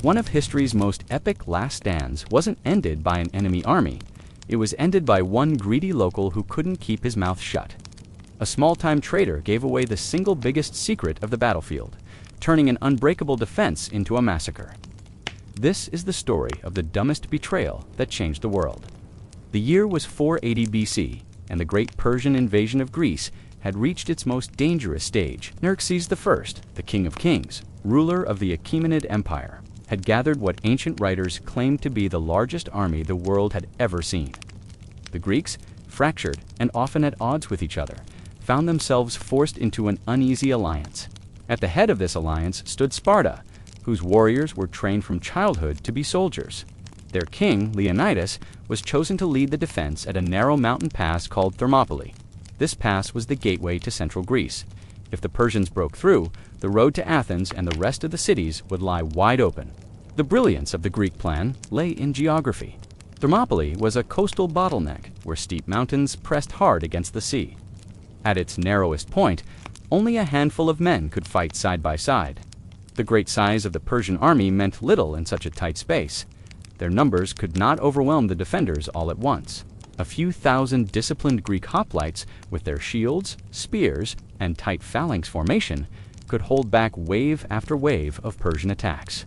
One of history's most epic last stands wasn't ended by an enemy army. It was ended by one greedy local who couldn't keep his mouth shut. A small-time traitor gave away the single biggest secret of the battlefield, turning an unbreakable defense into a massacre. This is the story of the dumbest betrayal that changed the world. The year was 480 BC, and the great Persian invasion of Greece had reached its most dangerous stage. Xerxes I, the king of kings, ruler of the Achaemenid Empire, had gathered what ancient writers claimed to be the largest army the world had ever seen. The Greeks, fractured and often at odds with each other, found themselves forced into an uneasy alliance. At the head of this alliance stood Sparta, whose warriors were trained from childhood to be soldiers. Their king, Leonidas, was chosen to lead the defense at a narrow mountain pass called Thermopylae. This pass was the gateway to central Greece. If the Persians broke through, the road to Athens and the rest of the cities would lie wide open. The brilliance of the Greek plan lay in geography. Thermopylae was a coastal bottleneck where steep mountains pressed hard against the sea. At its narrowest point, only a handful of men could fight side by side. The great size of the Persian army meant little in such a tight space. Their numbers could not overwhelm the defenders all at once. A few thousand disciplined Greek hoplites, with their shields, spears, and tight phalanx formation, could hold back wave after wave of Persian attacks.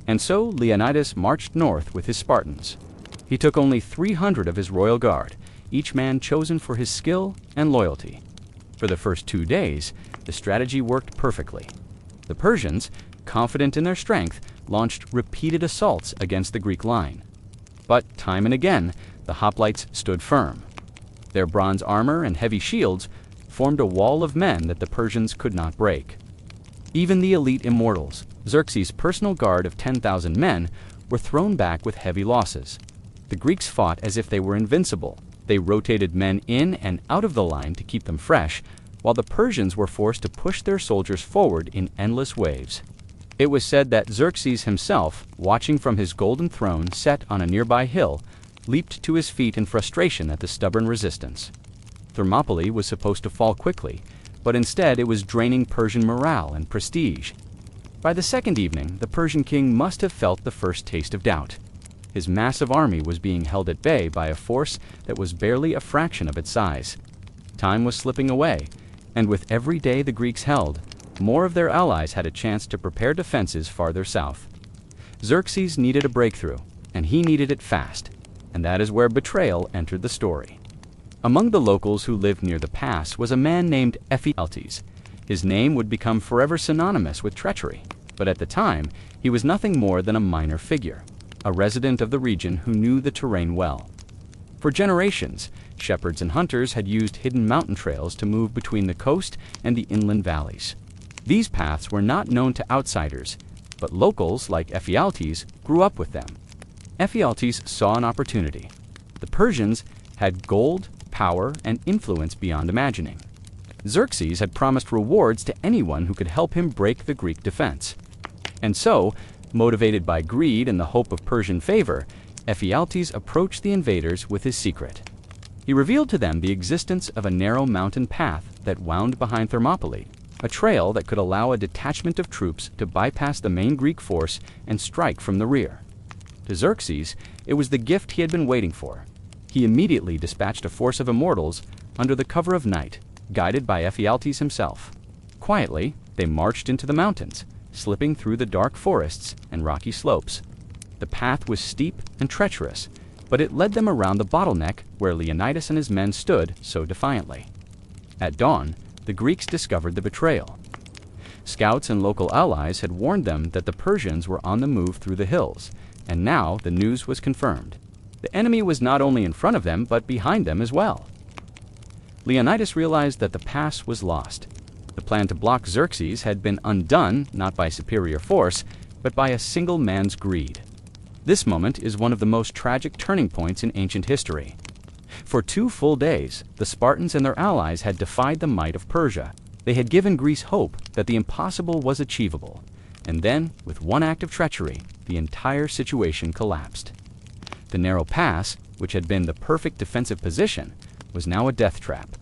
And so Leonidas marched north with his Spartans. He took only 300 of his royal guard, each man chosen for his skill and loyalty. For the first 2 days, the strategy worked perfectly. The Persians, confident in their strength, launched repeated assaults against the Greek line. But time and again, the hoplites stood firm. Their bronze armor and heavy shields formed a wall of men that the Persians could not break. Even the elite immortals, Xerxes' personal guard of 10,000 men, were thrown back with heavy losses. The Greeks fought as if they were invincible. They rotated men in and out of the line to keep them fresh, while the Persians were forced to push their soldiers forward in endless waves. It was said that Xerxes himself, watching from his golden throne set on a nearby hill, leaped to his feet in frustration at the stubborn resistance. Thermopylae was supposed to fall quickly, but instead it was draining Persian morale and prestige. By the second evening, the Persian king must have felt the first taste of doubt. His massive army was being held at bay by a force that was barely a fraction of its size. Time was slipping away, and with every day the Greeks held, more of their allies had a chance to prepare defenses farther south. Xerxes needed a breakthrough, and he needed it fast, and that is where betrayal entered the story. Among the locals who lived near the pass was a man named Ephialtes. His name would become forever synonymous with treachery, but at the time, he was nothing more than a minor figure, a resident of the region who knew the terrain well. For generations, shepherds and hunters had used hidden mountain trails to move between the coast and the inland valleys. These paths were not known to outsiders, but locals like Ephialtes grew up with them. Ephialtes saw an opportunity. The Persians had gold, power, and influence beyond imagining. Xerxes had promised rewards to anyone who could help him break the Greek defense. And so, motivated by greed and the hope of Persian favor, Ephialtes approached the invaders with his secret. He revealed to them the existence of a narrow mountain path that wound behind Thermopylae, a trail that could allow a detachment of troops to bypass the main Greek force and strike from the rear. To Xerxes, it was the gift he had been waiting for. He immediately dispatched a force of immortals under the cover of night, guided by Ephialtes himself. Quietly, they marched into the mountains, slipping through the dark forests and rocky slopes. The path was steep and treacherous, but it led them around the bottleneck where Leonidas and his men stood so defiantly. At dawn, the Greeks discovered the betrayal. Scouts and local allies had warned them that the Persians were on the move through the hills, and now the news was confirmed. The enemy was not only in front of them, but behind them as well. Leonidas realized that the pass was lost. The plan to block Xerxes had been undone not by superior force, but by a single man's greed. This moment is one of the most tragic turning points in ancient history. For 2 full days, the Spartans and their allies had defied the might of Persia. They had given Greece hope that the impossible was achievable. And then, with one act of treachery, the entire situation collapsed. The narrow pass, which had been the perfect defensive position, was now a death trap.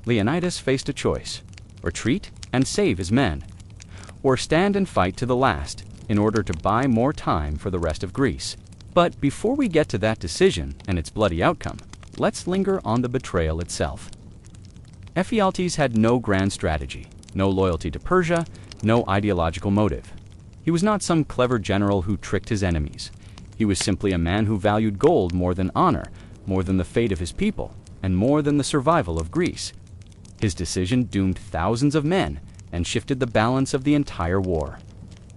Leonidas faced a choice: retreat and save his men, or stand and fight to the last in order to buy more time for the rest of Greece. But before we get to that decision and its bloody outcome, let's linger on the betrayal itself. Ephialtes had no grand strategy, no loyalty to Persia, no ideological motive. He was not some clever general who tricked his enemies. He was simply a man who valued gold more than honor, more than the fate of his people, and more than the survival of Greece. His decision doomed thousands of men and shifted the balance of the entire war.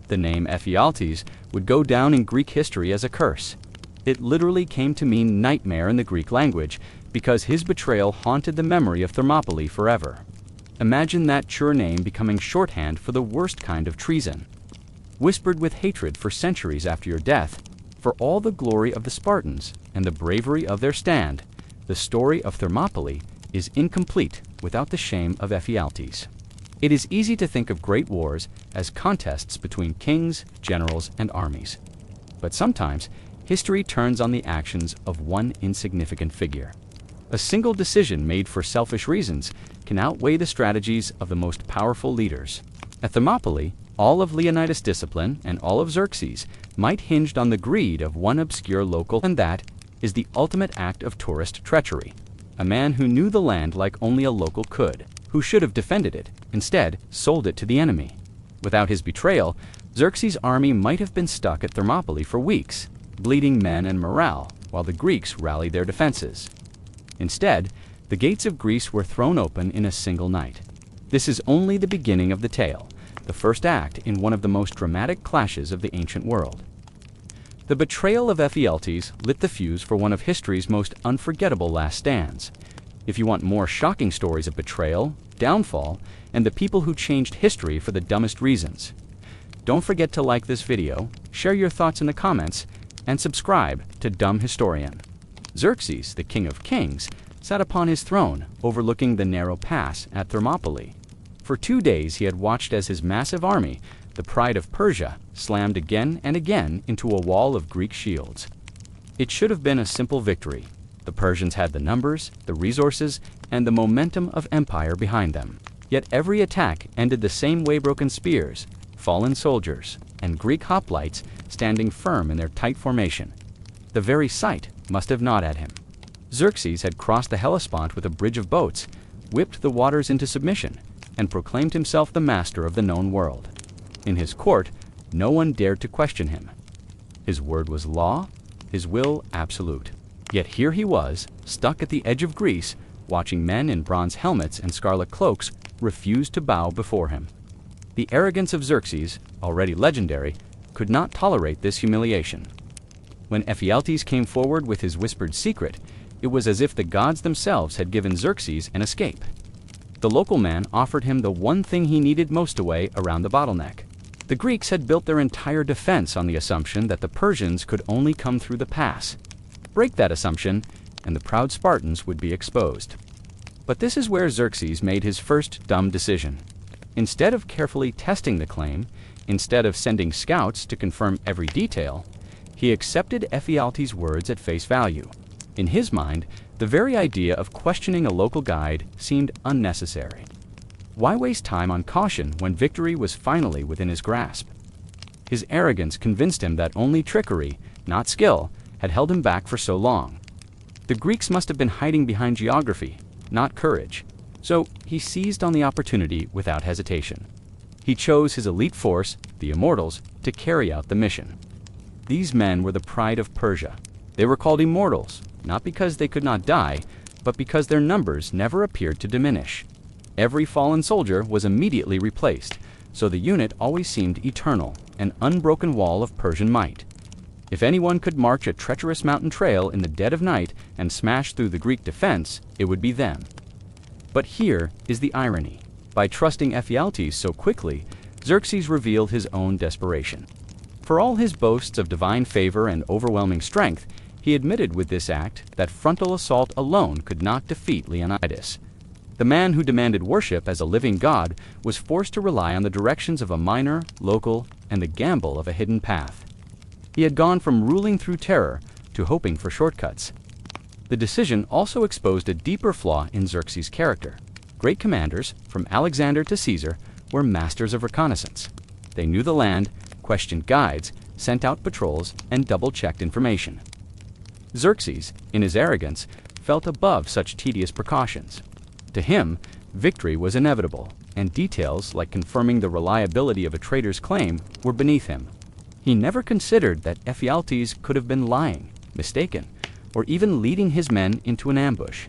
The name Ephialtes would go down in Greek history as a curse. It literally came to mean nightmare in the Greek language because his betrayal haunted the memory of Thermopylae forever. Imagine that sure name becoming shorthand for the worst kind of treason. Whispered with hatred for centuries after your death, for all the glory of the Spartans and the bravery of their stand, the story of Thermopylae is incomplete without the shame of Ephialtes. It is easy to think of great wars as contests between kings, generals, and armies. But sometimes, history turns on the actions of one insignificant figure. A single decision made for selfish reasons can outweigh the strategies of the most powerful leaders. At Thermopylae, all of Leonidas' discipline and all of Xerxes' might hinged on the greed of one obscure local, and that is the ultimate act of tourist treachery. A man who knew the land like only a local could, who should have defended it, instead sold it to the enemy. Without his betrayal, Xerxes' army might have been stuck at Thermopylae for weeks, bleeding men and morale, while the Greeks rallied their defenses. Instead, the gates of Greece were thrown open in a single night. This is only the beginning of the tale, the first act in one of the most dramatic clashes of the ancient world. The betrayal of Ephialtes lit the fuse for one of history's most unforgettable last stands. If you want more shocking stories of betrayal, downfall, and the people who changed history for the dumbest reasons, don't forget to like this video, share your thoughts in the comments, and subscribe to Dumb Historian. Xerxes, the king of kings, sat upon his throne, overlooking the narrow pass at Thermopylae. For 2 days he had watched as his massive army, the pride of Persia, slammed again and again into a wall of Greek shields. It should have been a simple victory. The Persians had the numbers, the resources, and the momentum of empire behind them. Yet every attack ended the same way: broken spears, fallen soldiers, and Greek hoplites standing firm in their tight formation. The very sight must have gnawed at him. Xerxes had crossed the Hellespont with a bridge of boats, whipped the waters into submission, and proclaimed himself the master of the known world. In his court, no one dared to question him. His word was law, his will absolute. Yet here he was, stuck at the edge of Greece, watching men in bronze helmets and scarlet cloaks refuse to bow before him. The arrogance of Xerxes, already legendary, could not tolerate this humiliation. When Ephialtes came forward with his whispered secret, it was as if the gods themselves had given Xerxes an escape. The local man offered him the one thing he needed most away around the bottleneck. The Greeks had built their entire defense on the assumption that the Persians could only come through the pass. Break that assumption, and the proud Spartans would be exposed. But this is where Xerxes made his first dumb decision. Instead of carefully testing the claim, instead of sending scouts to confirm every detail, he accepted Ephialtes' words at face value. In his mind, the very idea of questioning a local guide seemed unnecessary. Why waste time on caution when victory was finally within his grasp? His arrogance convinced him that only trickery, not skill, had held him back for so long. The Greeks must have been hiding behind geography, not courage. So he seized on the opportunity without hesitation. He chose his elite force, the Immortals, to carry out the mission. These men were the pride of Persia. They were called Immortals, not because they could not die, but because their numbers never appeared to diminish. Every fallen soldier was immediately replaced, so the unit always seemed eternal, an unbroken wall of Persian might. If anyone could march a treacherous mountain trail in the dead of night and smash through the Greek defense, it would be them. But here is the irony. By trusting Ephialtes so quickly, Xerxes revealed his own desperation. For all his boasts of divine favor and overwhelming strength, he admitted with this act that frontal assault alone could not defeat Leonidas. The man who demanded worship as a living god was forced to rely on the directions of a minor, local, and the gamble of a hidden path. He had gone from ruling through terror to hoping for shortcuts. The decision also exposed a deeper flaw in Xerxes' character. Great commanders, from Alexander to Caesar, were masters of reconnaissance. They knew the land, questioned guides, sent out patrols, and double-checked information. Xerxes, in his arrogance, felt above such tedious precautions. To him, victory was inevitable, and details like confirming the reliability of a traitor's claim were beneath him. He never considered that Ephialtes could have been lying, mistaken, or even leading his men into an ambush.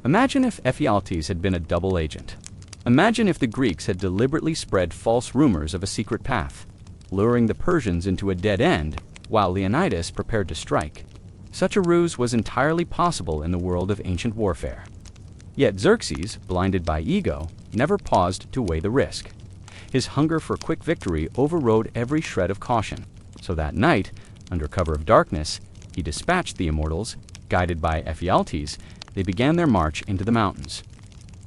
Imagine if Ephialtes had been a double agent. Imagine if the Greeks had deliberately spread false rumors of a secret path, luring the Persians into a dead end while Leonidas prepared to strike. Such a ruse was entirely possible in the world of ancient warfare. Yet Xerxes, blinded by ego, never paused to weigh the risk. His hunger for quick victory overrode every shred of caution. So that night, under cover of darkness, he dispatched the immortals. Guided by Ephialtes, they began their march into the mountains.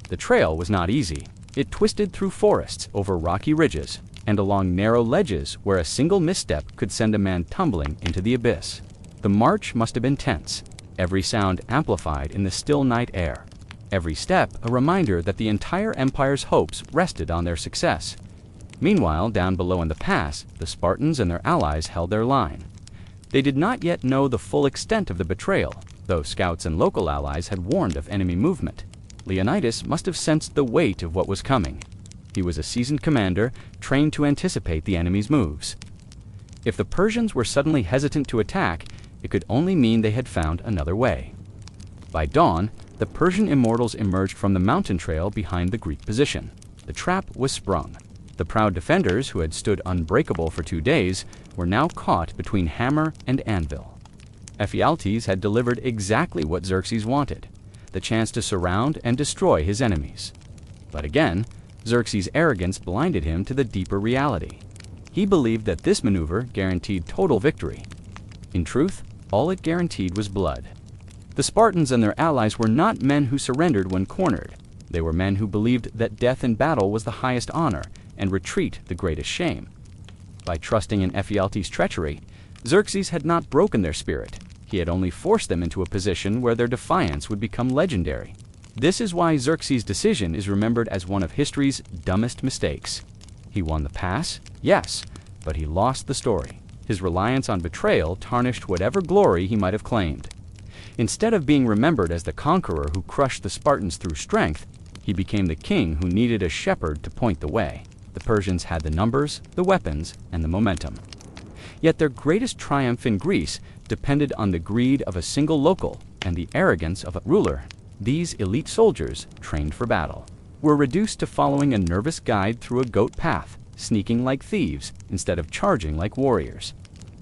The trail was not easy. It twisted through forests, over rocky ridges, and along narrow ledges where a single misstep could send a man tumbling into the abyss. The march must have been tense, every sound amplified in the still night air. Every step a reminder that the entire empire's hopes rested on their success. Meanwhile, down below in the pass, the Spartans and their allies held their line. They did not yet know the full extent of the betrayal, though scouts and local allies had warned of enemy movement. Leonidas must have sensed the weight of what was coming. He was a seasoned commander, trained to anticipate the enemy's moves. If the Persians were suddenly hesitant to attack, it could only mean they had found another way. By dawn, the Persian immortals emerged from the mountain trail behind the Greek position. The trap was sprung. The proud defenders, who had stood unbreakable for 2 days, were now caught between hammer and anvil. Ephialtes had delivered exactly what Xerxes wanted, the chance to surround and destroy his enemies. But again, Xerxes' arrogance blinded him to the deeper reality. He believed that this maneuver guaranteed total victory. In truth, all it guaranteed was blood. The Spartans and their allies were not men who surrendered when cornered. They were men who believed that death in battle was the highest honor and retreat the greatest shame. By trusting in Ephialtes' treachery, Xerxes had not broken their spirit. He had only forced them into a position where their defiance would become legendary. This is why Xerxes' decision is remembered as one of history's dumbest mistakes. He won the pass, yes, but he lost the story. His reliance on betrayal tarnished whatever glory he might have claimed. Instead of being remembered as the conqueror who crushed the Spartans through strength, he became the king who needed a shepherd to point the way. The Persians had the numbers, the weapons, and the momentum. Yet their greatest triumph in Greece depended on the greed of a single local and the arrogance of a ruler. These elite soldiers, trained for battle, were reduced to following a nervous guide through a goat path, sneaking like thieves instead of charging like warriors.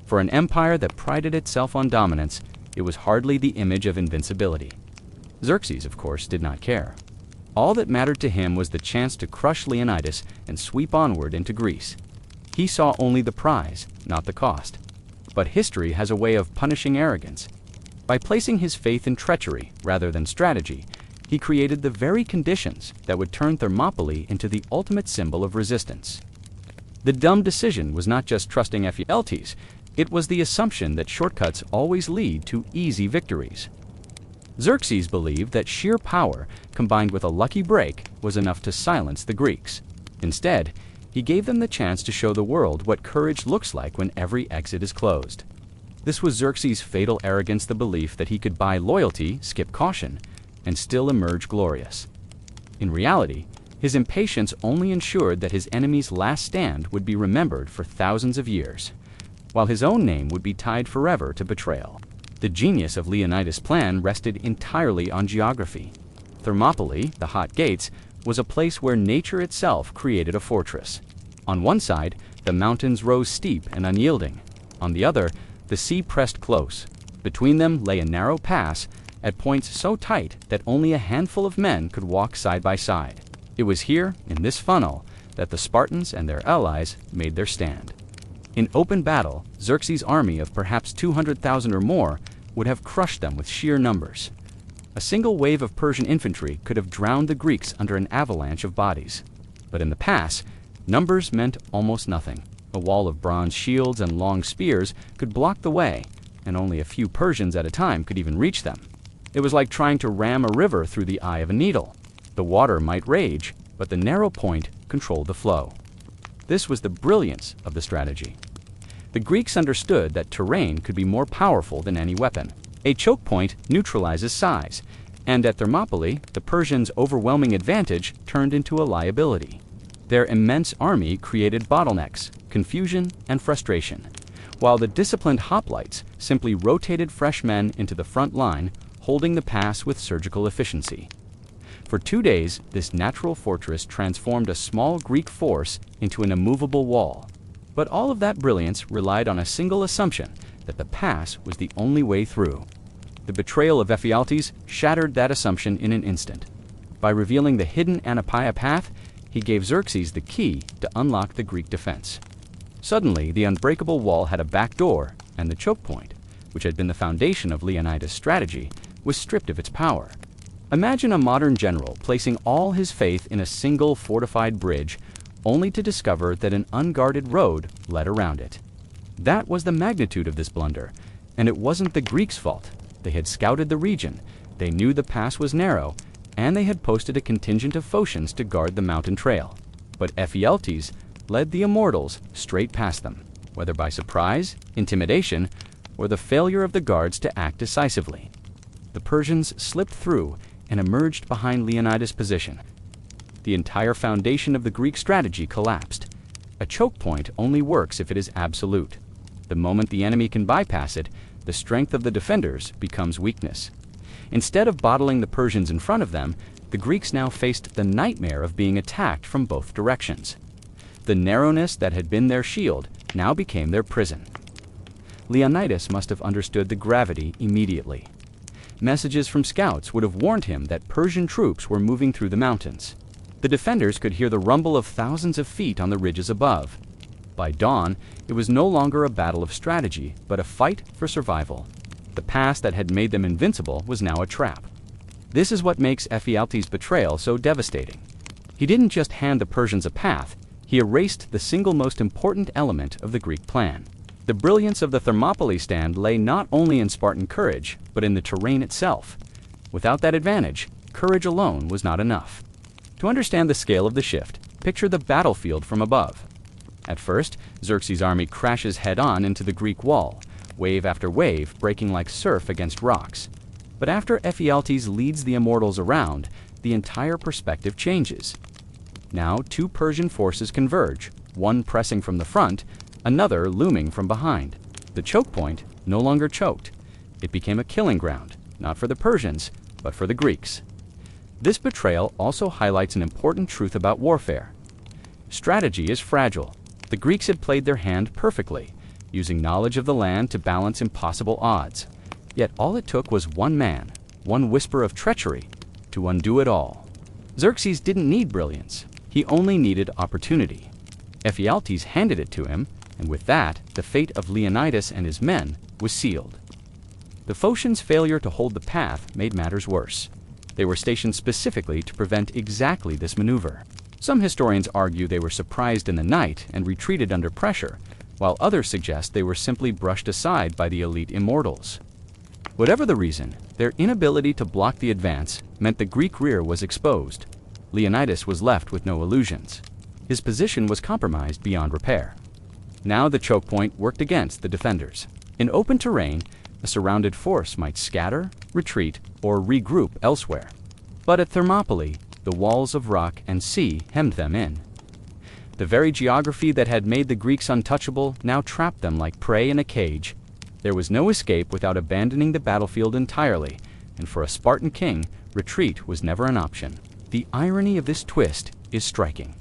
For an empire that prided itself on dominance, it was hardly the image of invincibility. Xerxes, of course, did not care. All that mattered to him was the chance to crush Leonidas and sweep onward into Greece. He saw only the prize, not the cost. But history has a way of punishing arrogance. By placing his faith in treachery rather than strategy, he created the very conditions that would turn Thermopylae into the ultimate symbol of resistance. The dumb decision was not just trusting Ephialtes, it was the assumption that shortcuts always lead to easy victories. Xerxes believed that sheer power, combined with a lucky break, was enough to silence the Greeks. Instead, he gave them the chance to show the world what courage looks like when every exit is closed. This was Xerxes' fatal arrogance, the belief that he could buy loyalty, skip caution, and still emerge glorious. In reality, his impatience only ensured that his enemy's last stand would be remembered for thousands of years, while his own name would be tied forever to betrayal. The genius of Leonidas' plan rested entirely on geography. Thermopylae, the hot gates, was a place where nature itself created a fortress. On one side, the mountains rose steep and unyielding. On the other, the sea pressed close. Between them lay a narrow pass, at points so tight that only a handful of men could walk side by side. It was here, in this funnel, that the Spartans and their allies made their stand. In open battle, Xerxes' army of perhaps 200,000 or more would have crushed them with sheer numbers. A single wave of Persian infantry could have drowned the Greeks under an avalanche of bodies. But in the pass, numbers meant almost nothing. A wall of bronze shields and long spears could block the way, and only a few Persians at a time could even reach them. It was like trying to ram a river through the eye of a needle. The water might rage, but the narrow point controlled the flow. This was the brilliance of the strategy. The Greeks understood that terrain could be more powerful than any weapon. A choke point neutralizes size, and at Thermopylae, the Persians' overwhelming advantage turned into a liability. Their immense army created bottlenecks, confusion, and frustration, while the disciplined hoplites simply rotated fresh men into the front line, holding the pass with surgical efficiency. For 2 days, this natural fortress transformed a small Greek force into an immovable wall. But all of that brilliance relied on a single assumption, that the pass was the only way through. The betrayal of Ephialtes shattered that assumption in an instant. By revealing the hidden Anapaia path, he gave Xerxes the key to unlock the Greek defense. Suddenly, the unbreakable wall had a back door, and the choke point, which had been the foundation of Leonidas' strategy, was stripped of its power. Imagine a modern general placing all his faith in a single fortified bridge, only to discover that an unguarded road led around it. That was the magnitude of this blunder, and it wasn't the Greeks' fault. They had scouted the region, they knew the pass was narrow, and they had posted a contingent of Phocians to guard the mountain trail. But Ephialtes led the immortals straight past them, whether by surprise, intimidation, or the failure of the guards to act decisively. The Persians slipped through and emerged behind Leonidas' position. The entire foundation of the Greek strategy collapsed. A choke point only works if it is absolute. The moment the enemy can bypass it, the strength of the defenders becomes weakness. Instead of bottling the Persians in front of them, the Greeks now faced the nightmare of being attacked from both directions. The narrowness that had been their shield now became their prison. Leonidas must have understood the gravity immediately. Messages from scouts would have warned him that Persian troops were moving through the mountains. The defenders could hear the rumble of thousands of feet on the ridges above. By dawn, it was no longer a battle of strategy, but a fight for survival. The pass that had made them invincible was now a trap. This is what makes Ephialtes' betrayal so devastating. He didn't just hand the Persians a path, he erased the single most important element of the Greek plan. The brilliance of the Thermopylae stand lay not only in Spartan courage, but in the terrain itself. Without that advantage, courage alone was not enough. To understand the scale of the shift, picture the battlefield from above. At first, Xerxes' army crashes head-on into the Greek wall, wave after wave breaking like surf against rocks. But after Ephialtes leads the immortals around, the entire perspective changes. Now 2 Persian forces converge, one pressing from the front, another looming from behind. The choke point no longer choked. It became a killing ground, not for the Persians, but for the Greeks. This betrayal also highlights an important truth about warfare. Strategy is fragile. The Greeks had played their hand perfectly, using knowledge of the land to balance impossible odds. Yet all it took was one man, one whisper of treachery, to undo it all. Xerxes didn't need brilliance. He only needed opportunity. Ephialtes handed it to him, and with that, the fate of Leonidas and his men was sealed. The Phocians' failure to hold the path made matters worse. They were stationed specifically to prevent exactly this maneuver. Some historians argue they were surprised in the night and retreated under pressure, while others suggest they were simply brushed aside by the elite immortals. Whatever the reason, their inability to block the advance meant the Greek rear was exposed. Leonidas was left with no illusions. His position was compromised beyond repair. Now the choke point worked against the defenders. In open terrain, a surrounded force might scatter, retreat, or regroup elsewhere. But at Thermopylae, the walls of rock and sea hemmed them in. The very geography that had made the Greeks untouchable now trapped them like prey in a cage. There was no escape without abandoning the battlefield entirely, and for a Spartan king, retreat was never an option. The irony of this twist is striking.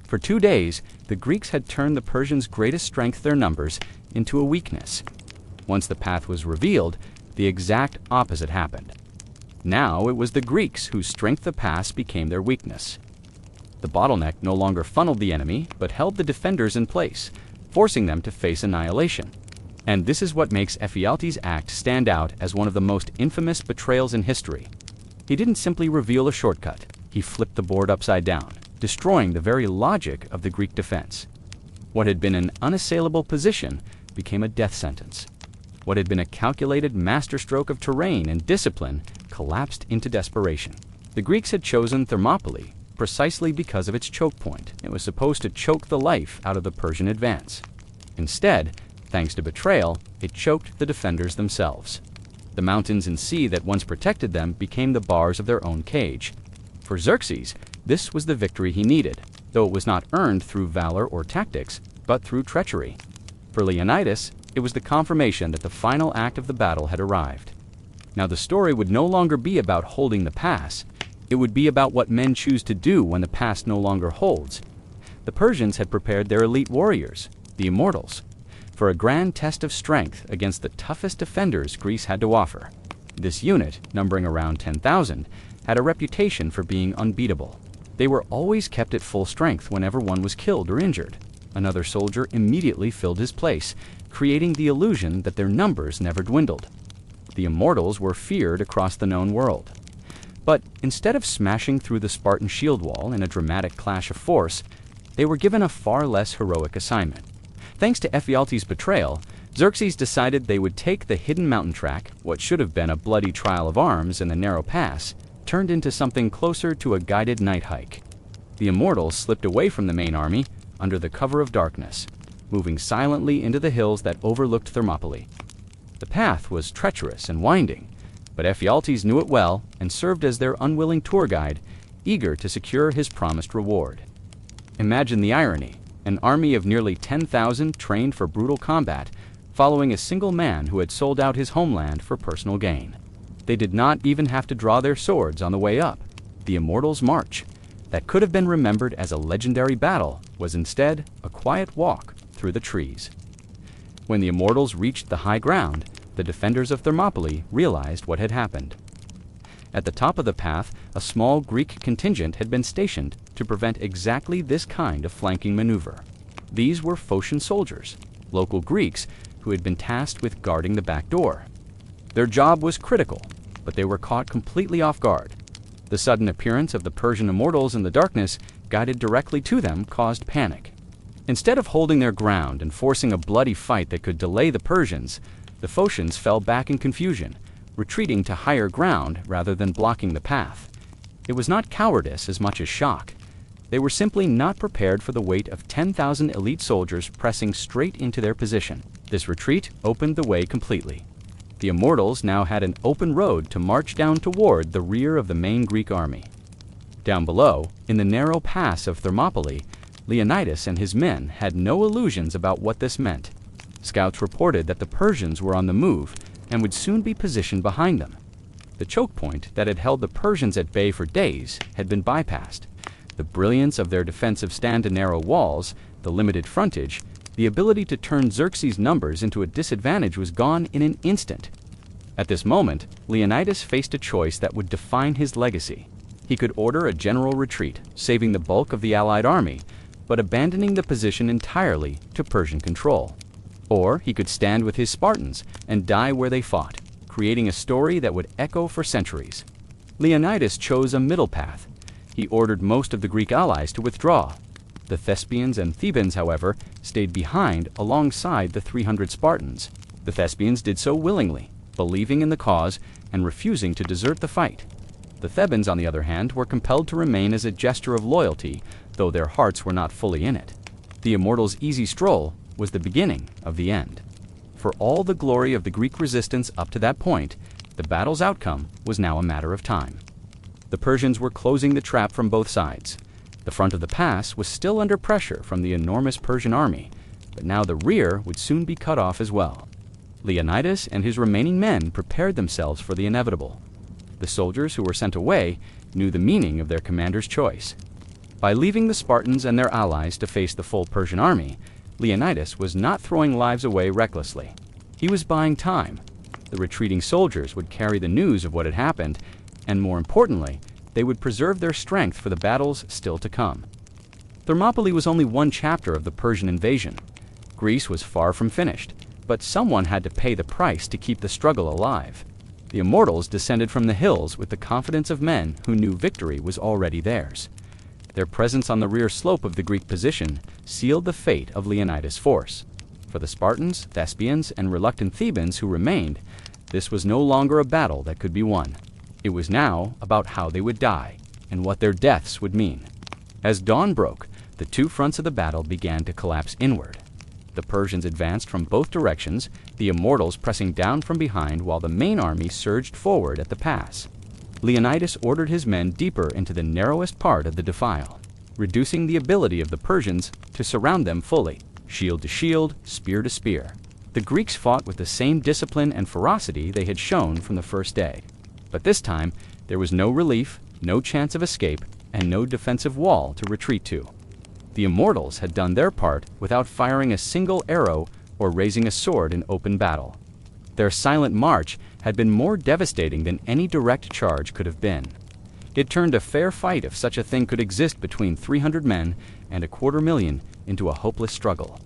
For 2 days, the Greeks had turned the Persians' greatest strength, their numbers, into a weakness. Once the path was revealed, the exact opposite happened. Now it was the Greeks whose strength the pass became their weakness. The bottleneck no longer funneled the enemy, but held the defenders in place, forcing them to face annihilation. And this is what makes Ephialtes' act stand out as one of the most infamous betrayals in history. He didn't simply reveal a shortcut, he flipped the board upside down, destroying the very logic of the Greek defense. What had been an unassailable position became a death sentence. What had been a calculated masterstroke of terrain and discipline collapsed into desperation. The Greeks had chosen Thermopylae precisely because of its choke point. It was supposed to choke the life out of the Persian advance. Instead, Thanks to betrayal, it choked the defenders themselves. The mountains and sea that once protected them became the bars of their own cage. For Xerxes, this was the victory he needed, though it was not earned through valor or tactics, but through treachery. For Leonidas, it was the confirmation that the final act of the battle had arrived. Now the story would no longer be about holding the pass. It would be about what men choose to do when the pass no longer holds. The Persians had prepared their elite warriors, the immortals, for a grand test of strength against the toughest defenders Greece had to offer. This unit, numbering around 10,000, had a reputation for being unbeatable. They were always kept at full strength whenever one was killed or injured. Another soldier immediately filled his place, creating the illusion that their numbers never dwindled. The immortals were feared across the known world. But instead of smashing through the Spartan shield wall in a dramatic clash of force, they were given a far less heroic assignment. Thanks to Ephialtes' betrayal, Xerxes decided they would take the hidden mountain track, what should have been a bloody trial of arms in the narrow pass, turned into something closer to a guided night hike. The immortals slipped away from the main army under the cover of darkness, moving silently into the hills that overlooked Thermopylae. The path was treacherous and winding, but Ephialtes knew it well and served as their unwilling tour guide, eager to secure his promised reward. Imagine the irony: an army of nearly 10,000 trained for brutal combat, following a single man who had sold out his homeland for personal gain. They did not even have to draw their swords on the way up. The Immortals' March, that could have been remembered as a legendary battle, was instead a quiet walk through the trees. When the Immortals reached the high ground, the defenders of Thermopylae realized what had happened. At the top of the path, a small Greek contingent had been stationed to prevent exactly this kind of flanking maneuver. These were Phocian soldiers, local Greeks who had been tasked with guarding the back door. Their job was critical, but they were caught completely off guard. The sudden appearance of the Persian immortals in the darkness, guided directly to them, caused panic. Instead of holding their ground and forcing a bloody fight that could delay the Persians, the Phocians fell back in confusion, retreating to higher ground rather than blocking the path. It was not cowardice as much as shock. They were simply not prepared for the weight of 10,000 elite soldiers pressing straight into their position. This retreat opened the way completely. The Immortals now had an open road to march down toward the rear of the main Greek army. Down below, in the narrow pass of Thermopylae, Leonidas and his men had no illusions about what this meant. Scouts reported that the Persians were on the move and would soon be positioned behind them. The choke point that had held the Persians at bay for days had been bypassed. The brilliance of their defensive stand and narrow walls, the limited frontage, the ability to turn Xerxes' numbers into a disadvantage was gone in an instant. At this moment, Leonidas faced a choice that would define his legacy. He could order a general retreat, saving the bulk of the allied army, but abandoning the position entirely to Persian control. Or he could stand with his Spartans and die where they fought, creating a story that would echo for centuries. Leonidas chose a middle path. He ordered most of the Greek allies to withdraw. The Thespians and Thebans, however, stayed behind alongside the 300 Spartans. The Thespians did so willingly, believing in the cause and refusing to desert the fight. The Thebans, on the other hand, were compelled to remain as a gesture of loyalty, though their hearts were not fully in it. The Immortals' easy stroll was the beginning of the end. For all the glory of the Greek resistance up to that point, the battle's outcome was now a matter of time. The Persians were closing the trap from both sides. The front of the pass was still under pressure from the enormous Persian army, but now the rear would soon be cut off as well. Leonidas and his remaining men prepared themselves for the inevitable. The soldiers who were sent away knew the meaning of their commander's choice. By leaving the Spartans and their allies to face the full Persian army, Leonidas was not throwing lives away recklessly. He was buying time. The retreating soldiers would carry the news of what had happened, and more importantly, they would preserve their strength for the battles still to come. Thermopylae was only one chapter of the Persian invasion. Greece was far from finished, but someone had to pay the price to keep the struggle alive. The Immortals descended from the hills with the confidence of men who knew victory was already theirs. Their presence on the rear slope of the Greek position sealed the fate of Leonidas' force. For the Spartans, Thespians, and reluctant Thebans who remained, this was no longer a battle that could be won. It was now about how they would die and what their deaths would mean. As dawn broke, the two fronts of the battle began to collapse inward. The Persians advanced from both directions, the immortals pressing down from behind while the main army surged forward at the pass. Leonidas ordered his men deeper into the narrowest part of the defile, reducing the ability of the Persians to surround them fully, shield to shield, spear to spear. The Greeks fought with the same discipline and ferocity they had shown from the first day. But this time, there was no relief, no chance of escape, and no defensive wall to retreat to. The immortals had done their part without firing a single arrow or raising a sword in open battle. Their silent march had been more devastating than any direct charge could have been. It turned a fair fight, if such a thing could exist between 300 men and 250,000, into a hopeless struggle.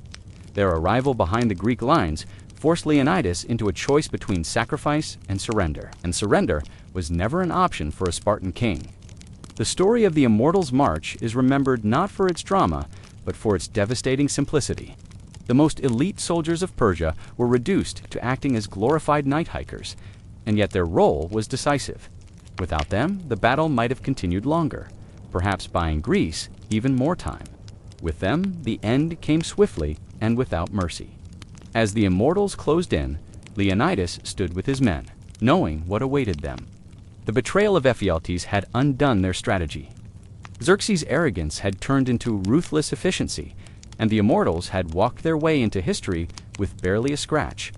Their arrival behind the Greek lines forced Leonidas into a choice between sacrifice and surrender was never an option for a Spartan king. The story of the Immortals' March is remembered not for its drama, but for its devastating simplicity. The most elite soldiers of Persia were reduced to acting as glorified night hikers, and yet their role was decisive. Without them, the battle might have continued longer, perhaps buying Greece even more time. With them, the end came swiftly and without mercy. As the immortals closed in, Leonidas stood with his men, knowing what awaited them. The betrayal of Ephialtes had undone their strategy. Xerxes' arrogance had turned into ruthless efficiency, and the immortals had walked their way into history with barely a scratch.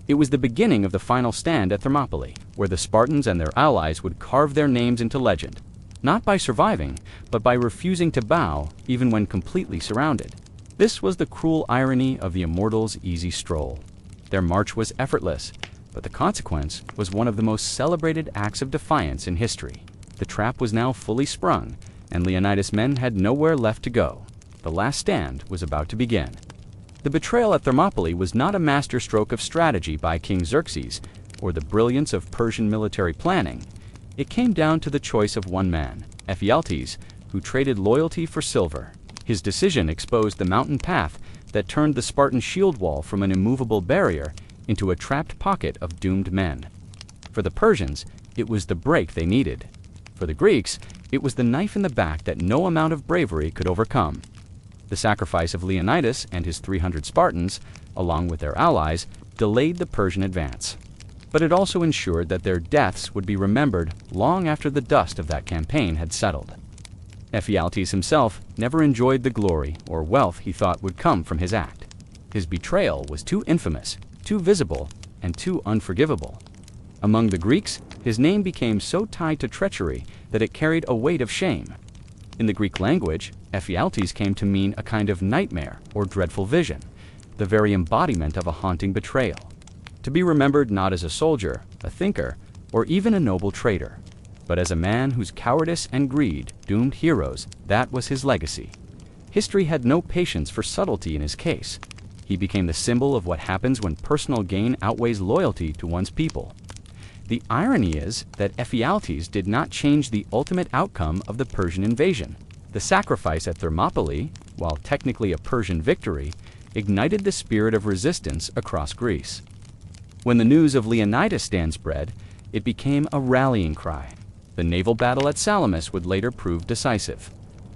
It was the beginning of the final stand at Thermopylae, where the Spartans and their allies would carve their names into legend, not by surviving, but by refusing to bow even when completely surrounded. This was the cruel irony of the immortals' easy stroll. Their march was effortless, but the consequence was one of the most celebrated acts of defiance in history. The trap was now fully sprung, and Leonidas' men had nowhere left to go. The last stand was about to begin. The betrayal at Thermopylae was not a masterstroke of strategy by King Xerxes, or the brilliance of Persian military planning. It came down to the choice of one man, Ephialtes, who traded loyalty for silver. His decision exposed the mountain path that turned the Spartan shield wall from an immovable barrier into a trapped pocket of doomed men. For the Persians, it was the break they needed. For the Greeks, it was the knife in the back that no amount of bravery could overcome. The sacrifice of Leonidas and his 300 Spartans, along with their allies, delayed the Persian advance. But it also ensured that their deaths would be remembered long after the dust of that campaign had settled. Ephialtes himself never enjoyed the glory or wealth he thought would come from his act. His betrayal was too infamous, too visible, and too unforgivable. Among the Greeks, his name became so tied to treachery that it carried a weight of shame. In the Greek language, Ephialtes came to mean a kind of nightmare or dreadful vision, the very embodiment of a haunting betrayal. To be remembered not as a soldier, a thinker, or even a noble traitor, but as a man whose cowardice and greed doomed heroes. That was his legacy. History had no patience for subtlety in his case. He became the symbol of what happens when personal gain outweighs loyalty to one's people. The irony is that Ephialtes did not change the ultimate outcome of the Persian invasion. The sacrifice at Thermopylae, while technically a Persian victory, ignited the spirit of resistance across Greece. When the news of Leonidas' stand spread, it became a rallying cry. The naval battle at Salamis would later prove decisive,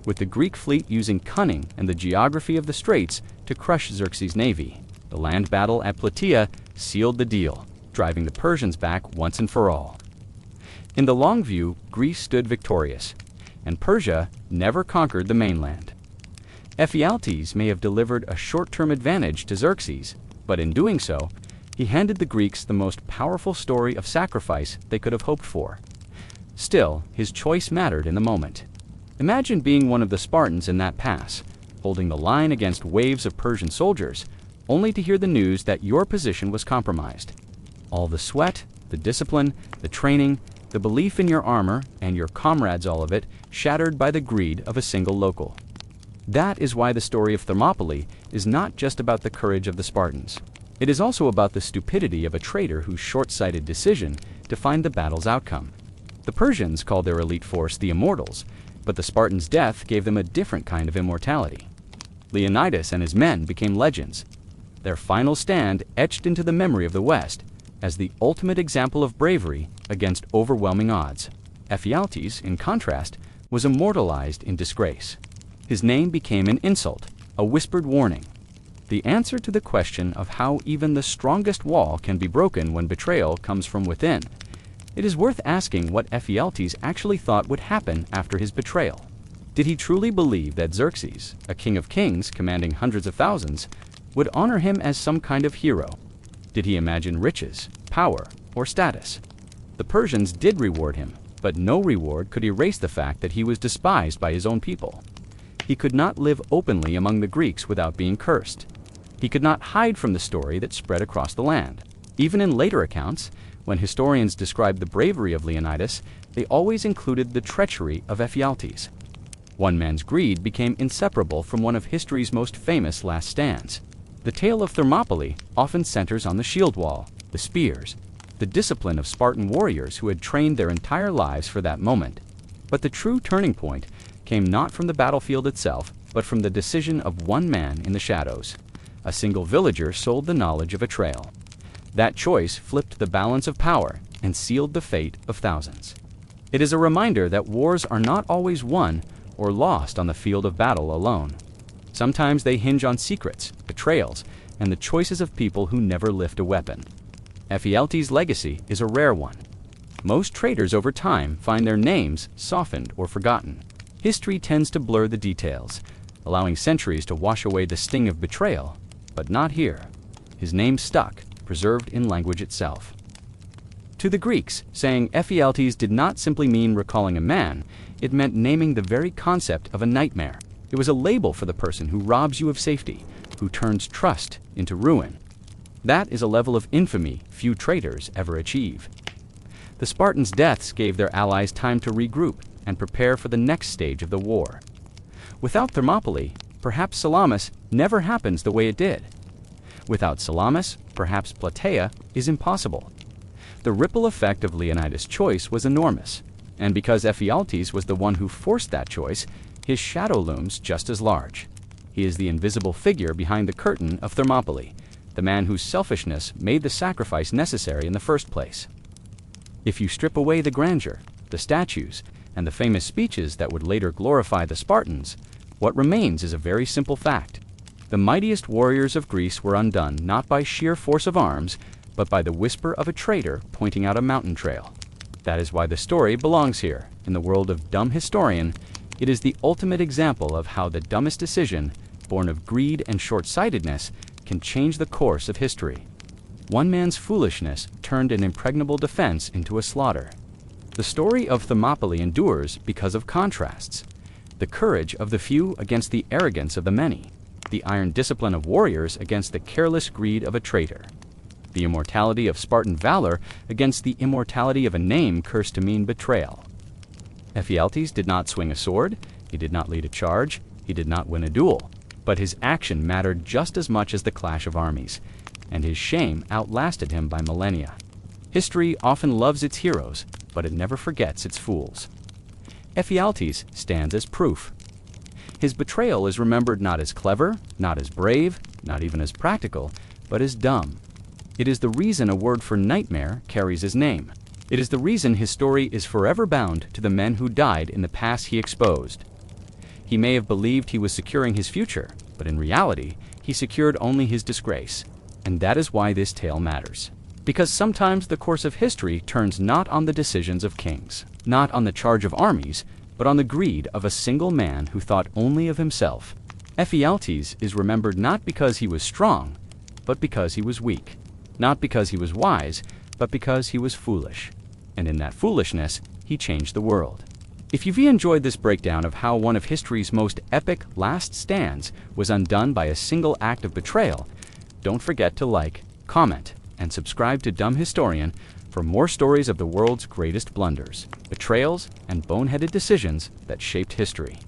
with the Greek fleet using cunning and the geography of the straits to crush Xerxes' navy. The land battle at Plataea sealed the deal, driving the Persians back once and for all. In the long view, Greece stood victorious, and Persia never conquered the mainland. Ephialtes may have delivered a short-term advantage to Xerxes, but in doing so, he handed the Greeks the most powerful story of sacrifice they could have hoped for. Still, his choice mattered in the moment. Imagine being one of the Spartans in that pass, holding the line against waves of Persian soldiers, only to hear the news that your position was compromised. All the sweat, the discipline, the training, the belief in your armor, and your comrades, all of it, shattered by the greed of a single local. That is why the story of Thermopylae is not just about the courage of the Spartans. It is also about the stupidity of a traitor whose short-sighted decision defined the battle's outcome. The Persians called their elite force the Immortals, but the Spartans' death gave them a different kind of immortality. Leonidas and his men became legends, their final stand etched into the memory of the West as the ultimate example of bravery against overwhelming odds. Ephialtes, in contrast, was immortalized in disgrace. His name became an insult, a whispered warning. The answer to the question of how even the strongest wall can be broken when betrayal comes from within. It is worth asking what Ephialtes actually thought would happen after his betrayal. Did he truly believe that Xerxes, a king of kings commanding hundreds of thousands, would honor him as some kind of hero? Did he imagine riches, power, or status? The Persians did reward him, but no reward could erase the fact that he was despised by his own people. He could not live openly among the Greeks without being cursed. He could not hide from the story that spread across the land. Even in later accounts, when historians describe the bravery of Leonidas, they always included the treachery of Ephialtes. One man's greed became inseparable from one of history's most famous last stands. The tale of Thermopylae often centers on the shield wall, the spears, the discipline of Spartan warriors who had trained their entire lives for that moment. But the true turning point came not from the battlefield itself, but from the decision of one man in the shadows. A single villager sold the knowledge of betrayal. That choice flipped the balance of power and sealed the fate of thousands. It is a reminder that wars are not always won or lost on the field of battle alone. Sometimes they hinge on secrets, betrayals, and the choices of people who never lift a weapon. Ephialtes' legacy is a rare one. Most traitors over time find their names softened or forgotten. History tends to blur the details, allowing centuries to wash away the sting of betrayal, but not here. His name stuck, preserved in language itself. To the Greeks, saying Ephialtes did not simply mean recalling a man, it meant naming the very concept of a nightmare. It was a label for the person who robs you of safety, who turns trust into ruin. That is a level of infamy few traitors ever achieve. The Spartans' deaths gave their allies time to regroup and prepare for the next stage of the war. Without Thermopylae, perhaps Salamis never happens the way it did. Without Salamis, perhaps Plataea is impossible. The ripple effect of Leonidas' choice was enormous, and because Ephialtes was the one who forced that choice, his shadow looms just as large. He is the invisible figure behind the curtain of Thermopylae, the man whose selfishness made the sacrifice necessary in the first place. If you strip away the grandeur, the statues, and the famous speeches that would later glorify the Spartans, what remains is a very simple fact. The mightiest warriors of Greece were undone not by sheer force of arms, but by the whisper of a traitor pointing out a mountain trail. That is why the story belongs here. In the world of Dumb Historian, it is the ultimate example of how the dumbest decision, born of greed and short-sightedness, can change the course of history. One man's foolishness turned an impregnable defense into a slaughter. The story of Thermopylae endures because of contrasts. The courage of the few against the arrogance of the many. The iron discipline of warriors against the careless greed of a traitor. The immortality of Spartan valor against the immortality of a name cursed to mean betrayal. Ephialtes did not swing a sword, he did not lead a charge, he did not win a duel, but his action mattered just as much as the clash of armies, and his shame outlasted him by millennia. History often loves its heroes, but it never forgets its fools. Ephialtes stands as proof. His betrayal is remembered not as clever, not as brave, not even as practical, but as dumb. It is the reason a word for nightmare carries his name. It is the reason his story is forever bound to the men who died in the past he exposed. He may have believed he was securing his future, but in reality, he secured only his disgrace. And that is why this tale matters. Because sometimes the course of history turns not on the decisions of kings, not on the charge of armies, but on the greed of a single man who thought only of himself. Ephialtes is remembered not because he was strong, but because he was weak. Not because he was wise, but because he was foolish. And in that foolishness, he changed the world. If you've enjoyed this breakdown of how one of history's most epic last stands was undone by a single act of betrayal, don't forget to like, comment, and subscribe to Dumb Historian for more stories of the world's greatest blunders, betrayals, and boneheaded decisions that shaped history.